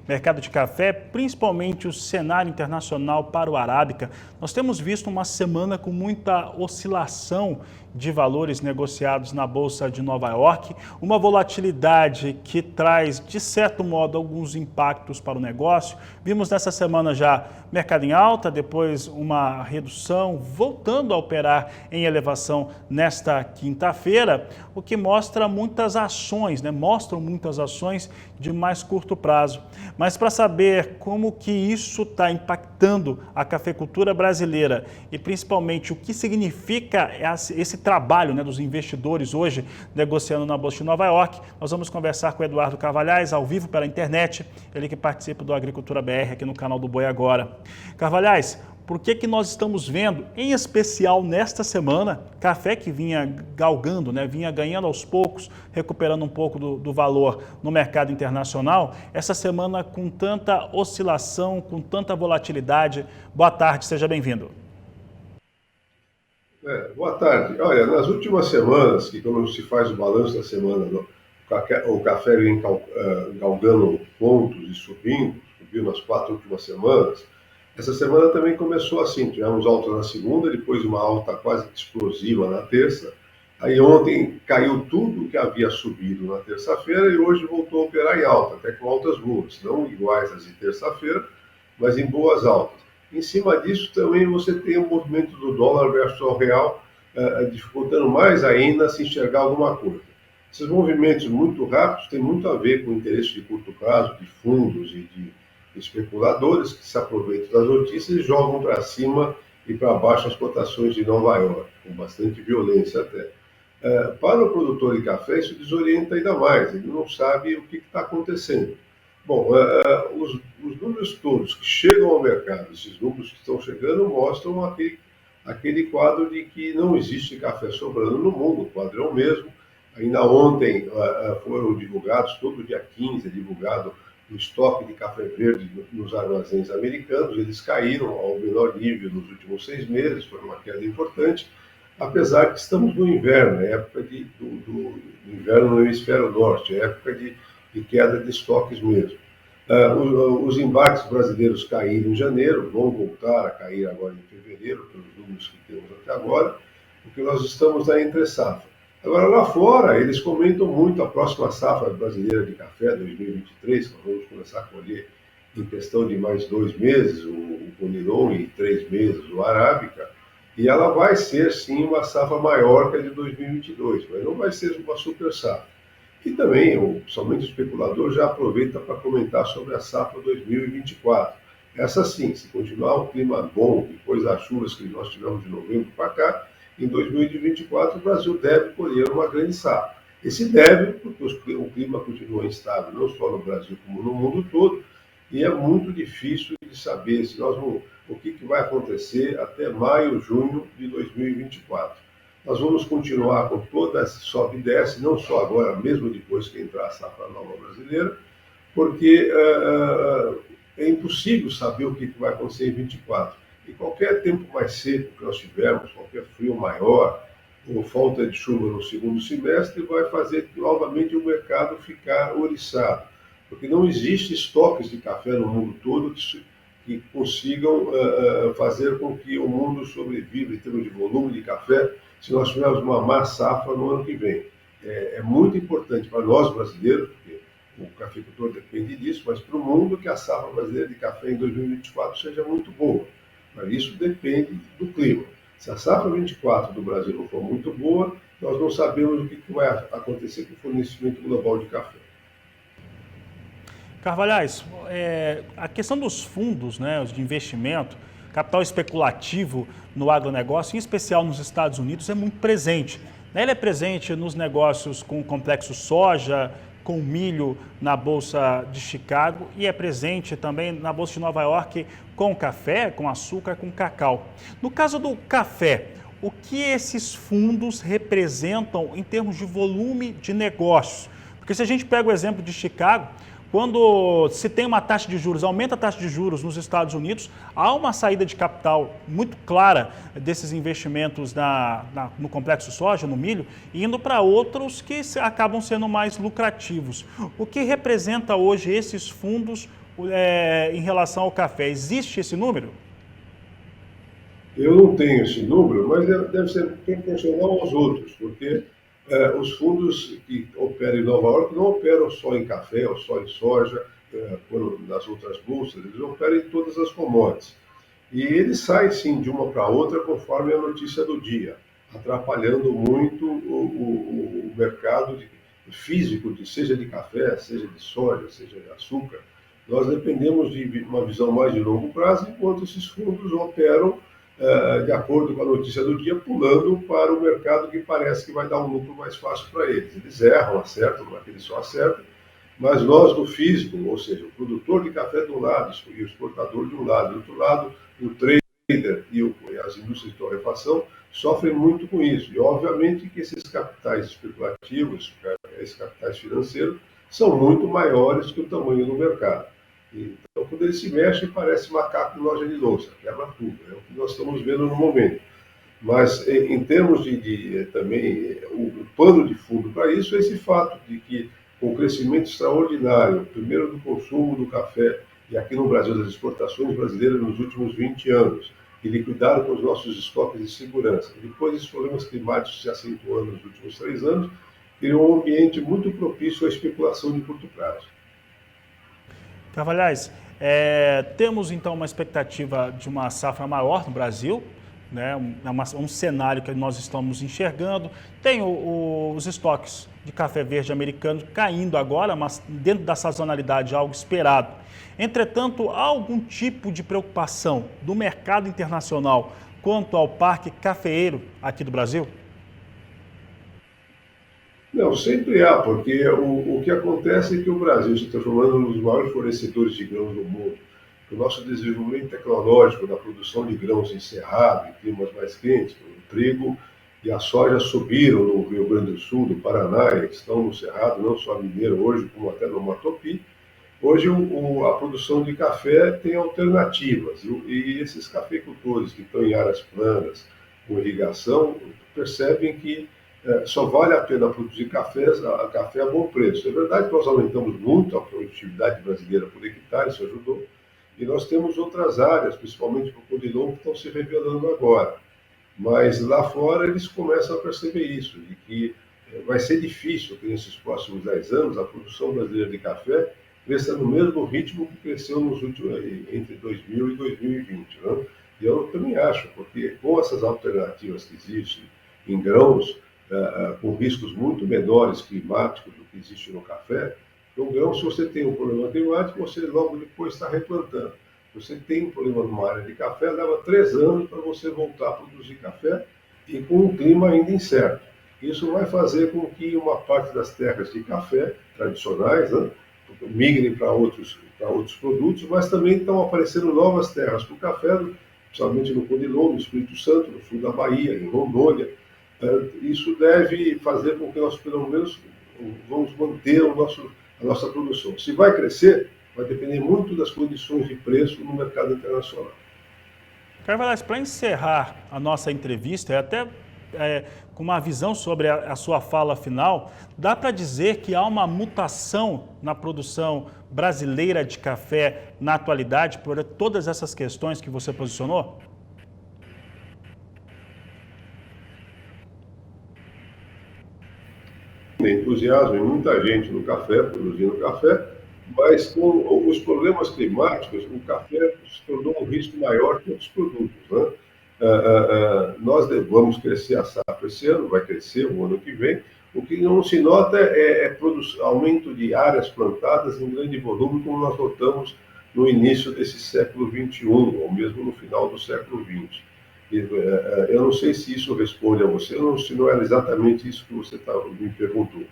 Mercado de café, principalmente o cenário internacional para o arábica, nós temos visto uma semana com muita oscilação de valores negociados na Bolsa de Nova York, uma volatilidade que traz, de certo modo, alguns impactos para o negócio. Vimos nessa semana já mercado em alta, depois uma redução, voltando a operar em elevação nesta quinta-feira, o que mostra muitas ações, mostram muitas ações de mais curto prazo. Mas para saber como que isso está impactando a cafeicultura brasileira e principalmente o que significa esse trabalho dos investidores hoje negociando na Bolsa de Nova York, nós vamos conversar com o Eduardo Carvalhais, ao vivo pela internet, ele que participa do Agricultura BR aqui no canal do Boi Agora. Carvalhais, por que nós estamos vendo, em especial nesta semana, café que vinha galgando, vinha ganhando aos poucos, recuperando um pouco do valor no mercado internacional, essa semana com tanta oscilação, com tanta volatilidade? Boa tarde, seja bem-vindo. Boa tarde. Olha, nas últimas semanas, que quando se faz o balanço da semana, o café vem galgando pontos e subiu nas 4 últimas semanas. Essa semana também começou assim, tivemos alta na segunda, depois uma alta quase explosiva na terça. Aí ontem caiu tudo que havia subido na terça-feira e hoje voltou a operar em alta, até com altas boas, não iguais às de terça-feira, mas em boas altas. Em cima disso também você tem o movimento do dólar versus o real, dificultando mais ainda se enxergar alguma coisa. Esses movimentos muito rápidos têm muito a ver com o interesse de curto prazo, de fundos e de especuladores que se aproveitam das notícias e jogam para cima e para baixo as cotações de Nova York, com bastante violência até. Para o produtor de café, isso desorienta ainda mais, ele não sabe o que está acontecendo. Bom, os números todos que chegam ao mercado, esses números que estão chegando, mostram aquele quadro de que não existe café sobrando no mundo, o quadro é o mesmo. Ainda ontem foram divulgados, todo dia 15 é divulgado o estoque de café verde nos armazéns americanos, eles caíram ao menor nível nos últimos 6 meses, foi uma queda importante, apesar que estamos no inverno, é época do inverno no hemisfério norte, é época de queda de estoques mesmo. Os embarques brasileiros caíram em janeiro, vão voltar a cair agora em fevereiro, pelos números que temos até agora, porque nós estamos na entre-safra. Agora, lá fora, eles comentam muito a próxima safra brasileira de café, 2023, que nós vamos começar a colher em questão de mais 2 meses, o Conilon, e 3 meses o Arábica, e ela vai ser, sim, uma safra maior que a de 2022, mas não vai ser uma super safra. E também, somente o especulador já aproveita para comentar sobre a safra 2024. Essa sim, se continuar o clima bom, depois das chuvas que nós tivemos de novembro para cá, em 2024 o Brasil deve colher uma grande safra. Esse deve, porque o clima continua instável, não só no Brasil como no mundo todo, e é muito difícil de saber o que vai acontecer até maio, junho de 2024. Nós vamos continuar com toda essa sobe e desce, não só agora, mesmo depois que entrar a safra nova brasileira, porque é impossível saber o que vai acontecer em 2024. E qualquer tempo mais seco que nós tivermos, qualquer frio maior, ou falta de chuva no segundo semestre, vai fazer novamente o mercado ficar oriçado. Porque não existe estoques de café no mundo todo que consigam fazer com que o mundo sobreviva em termos de volume de café, se nós tivermos uma má safra no ano que vem. É muito importante para nós brasileiros, porque o cafeicultor depende disso, mas para o mundo que a safra brasileira de café em 2024 seja muito boa. Mas isso depende do clima. Se a safra 24 do Brasil não for muito boa, nós não sabemos o que vai acontecer com o fornecimento global de café. Carvalhais, a questão dos fundos, os de investimento, capital especulativo no agronegócio, em especial nos Estados Unidos, é muito presente. Ele é presente nos negócios com o complexo soja, com milho na Bolsa de Chicago e é presente também na Bolsa de Nova York com café, com açúcar, com cacau. No caso do café, o que esses fundos representam em termos de volume de negócios? Porque se a gente pega o exemplo de Chicago, Quando se tem uma taxa de juros, aumenta a taxa de juros nos Estados Unidos, há uma saída de capital muito clara desses investimentos no complexo soja, no milho, indo para outros que acabam sendo mais lucrativos. O que representa hoje esses fundos em relação ao café? Existe esse número? Eu não tenho esse número, mas deve ser proporcional aos outros, porque os fundos que operam em Nova York não operam só em café ou só em soja, nas outras bolsas, eles operam em todas as commodities. E eles saem, sim, de uma para outra conforme a notícia do dia, atrapalhando muito o mercado físico, seja de café, seja de soja, seja de açúcar. Nós dependemos de uma visão mais de longo prazo, enquanto esses fundos operam de acordo com a notícia do dia, pulando para o mercado que parece que vai dar um lucro mais fácil para eles. Eles erram, acertam, não é que eles só acertam, mas nós do físico, ou seja, o produtor de café de um lado e o exportador de um lado, do outro lado, o trader e as indústrias de torrefação sofrem muito com isso. E, obviamente, que esses capitais especulativos, esses capitais financeiros, são muito maiores que o tamanho do mercado. Então, quando ele se mexe, parece macaco em loja de louça, quebra tudo. É o que nós estamos vendo no momento. Mas, em termos também, o pano de fundo para isso é esse fato de que, com o crescimento extraordinário, primeiro do consumo do café, e aqui no Brasil, das exportações brasileiras nos últimos 20 anos, que liquidaram com os nossos estoques de segurança, e depois dos problemas climáticos se acentuando nos últimos 3 anos, criou um ambiente muito propício à especulação de curto prazo. Carvalhais, temos então uma expectativa de uma safra maior no Brasil, né? Um cenário que nós estamos enxergando. Tem os estoques de café verde americano caindo agora, mas dentro da sazonalidade, algo esperado. Entretanto, há algum tipo de preocupação do mercado internacional quanto ao parque cafeeiro aqui do Brasil? Não, sempre há, porque o que acontece é que o Brasil se transformando num dos maiores fornecedores de grãos do mundo. O nosso desenvolvimento tecnológico na produção de grãos em cerrado, em climas mais quentes, o trigo e a soja subiram no Rio Grande do Sul, do Paraná, e estão no cerrado, não só mineiro hoje, como até no Mato Piba. Hoje a produção de café tem alternativas, e esses cafeicultores que estão em áreas planas, com irrigação, percebem que só vale a pena produzir café a bom preço. É verdade que nós aumentamos muito a produtividade brasileira por hectare, isso ajudou, e nós temos outras áreas, principalmente para o Codilon, que estão se revelando agora. Mas lá fora eles começam a perceber isso, de que vai ser difícil que nesses próximos 10 anos a produção brasileira de café cresça no mesmo ritmo que cresceu entre 2000 e 2020. Né? E eu também acho, porque com essas alternativas que existem em grãos, com riscos muito menores climáticos do que existe no café, no grão, se você tem um problema climático, você logo depois está replantando. Se você tem um problema numa área de café, leva 3 anos para você voltar a produzir café e com um clima ainda incerto. Isso vai fazer com que uma parte das terras de café tradicionais, né, migrem para outros produtos, mas também estão aparecendo novas terras para o café, principalmente no Codilon, no Espírito Santo, no sul da Bahia, em Rondônia. Isso deve fazer com que nós, pelo menos, vamos manter a nossa produção. Se vai crescer, vai depender muito das condições de preço no mercado internacional. Carvalhais, para encerrar a nossa entrevista, com uma visão sobre a sua fala final, dá para dizer que há uma mutação na produção brasileira de café na atualidade por todas essas questões que você posicionou? Entusiasmo em muita gente no café, produzindo café, mas com os problemas climáticos, o café se tornou um risco maior que outros produtos. Né? Nós vamos crescer a safra esse ano, vai crescer o ano que vem. O que não se nota é aumento de áreas plantadas em grande volume, como nós notamos no início desse século XXI, ou mesmo no final do século XX. Eu não sei se isso responde a você, se não era exatamente isso que você me perguntou.